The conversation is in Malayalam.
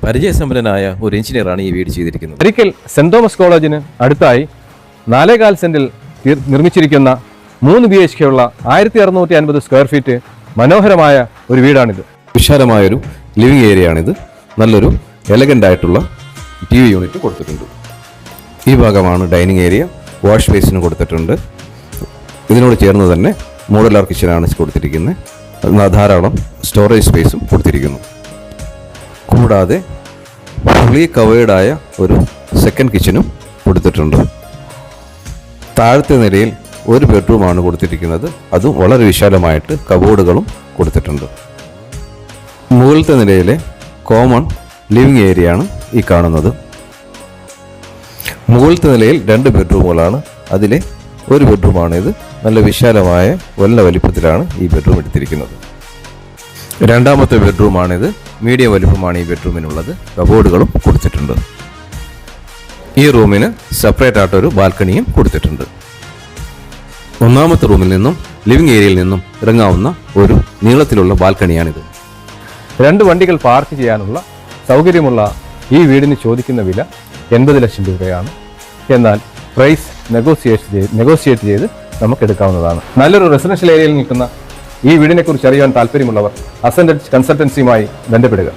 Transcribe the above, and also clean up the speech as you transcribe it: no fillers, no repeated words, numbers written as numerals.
പരിചയസമ്പന്നനായ ഒരു എഞ്ചിനീയറാണ് ഈ വീട് ചെയ്തിരിക്കുന്നത്. ഒരിക്കൽ സെന്റ് തോമസ് കോളേജിന് അടുത്തായി 4.25 സെന്റിൽ നിർമ്മിച്ചിരിക്കുന്ന 3 BHK ഉള്ള 1650 സ്ക്വയർ ഫീറ്റ് മനോഹരമായ ഒരു വീടാണിത്. വിശാലമായൊരു ലിവിംഗ് ഏരിയയാണിത്. നല്ലൊരു എലഗൻ്റ് ആയിട്ടുള്ള TV യൂണിറ്റ് കൊടുത്തിട്ടുണ്ട്. ഈ ഭാഗമാണ് ഡൈനിങ് ഏരിയ. വാഷ് ബേസിന് കൊടുത്തിട്ടുണ്ട്. ഇതിനോട് ചേർന്ന് തന്നെ മോഡുലാർ കിച്ചനാണ് കൊടുത്തിരിക്കുന്നത്. ധാരാളം സ്റ്റോറേജ് സ്പേസും കൊടുത്തിരിക്കുന്നു. കൂടാതെ ഫുള്ളി കവേർഡായ ഒരു സെക്കൻഡ് കിച്ചനും കൊടുത്തിട്ടുണ്ട്. താഴത്തെ നിലയിൽ ഒരു ബെഡ്റൂമാണ് കൊടുത്തിരിക്കുന്നത്. അതും വളരെ വിശാലമായിട്ട് കബോർഡുകളും കൊടുത്തിട്ടുണ്ട്. മുകളിലത്തെ നിലയിലെ കോമൺ ലിവിംഗ് ഏരിയയാണ് ഈ കാണുന്നത്. മുകളിലത്തെ നിലയിൽ 2 ബെഡ്റൂമുകളാണ്. അതിലെ ഒരു ബെഡ്റൂമാണിത്. നല്ല വിശാലമായ വലിപ്പത്തിലാണ് ഈ ബെഡ്റൂം എടുത്തിരിക്കുന്നത്. രണ്ടാമത്തെ ബെഡ്റൂമാണിത്. മീഡിയം വലിപ്പമാണ് ഈ ബെഡ്റൂമിനുള്ളത്. കബോർഡുകളും കൊടുത്തിട്ടുണ്ട്. ഈ റൂമിന് സെപ്പറേറ്റ് ആയിട്ടൊരു ബാൽക്കണിയും കൊടുത്തിട്ടുണ്ട്. ഒന്നാമത്തെ റൂമിൽ നിന്നും ലിവിംഗ് ഏരിയയിൽ നിന്നും ഇറങ്ങാവുന്ന ഒരു നീളത്തിലുള്ള ബാൽക്കണിയാണിത്. 2 വണ്ടികൾ പാർക്ക് ചെയ്യാനുള്ള സൗകര്യമുള്ള ഈ വീടിന് ചോദിക്കുന്ന വില 80 ലക്ഷം രൂപയാണ്. എന്നാൽ പ്രൈസ് നെഗോഷിയേറ്റ് ചെയ്ത് നമുക്ക് എടുക്കാവുന്നതാണ്. നല്ലൊരു റെസിഡൻഷ്യൽ ഏരിയയിൽ നിൽക്കുന്ന ഈ വീടിനെക്കുറിച്ച് അറിയാൻ താല്പര്യമുള്ളവർ അസെൻഡ് കൺസൾട്ടൻസിയുമായി ബന്ധപ്പെടുക.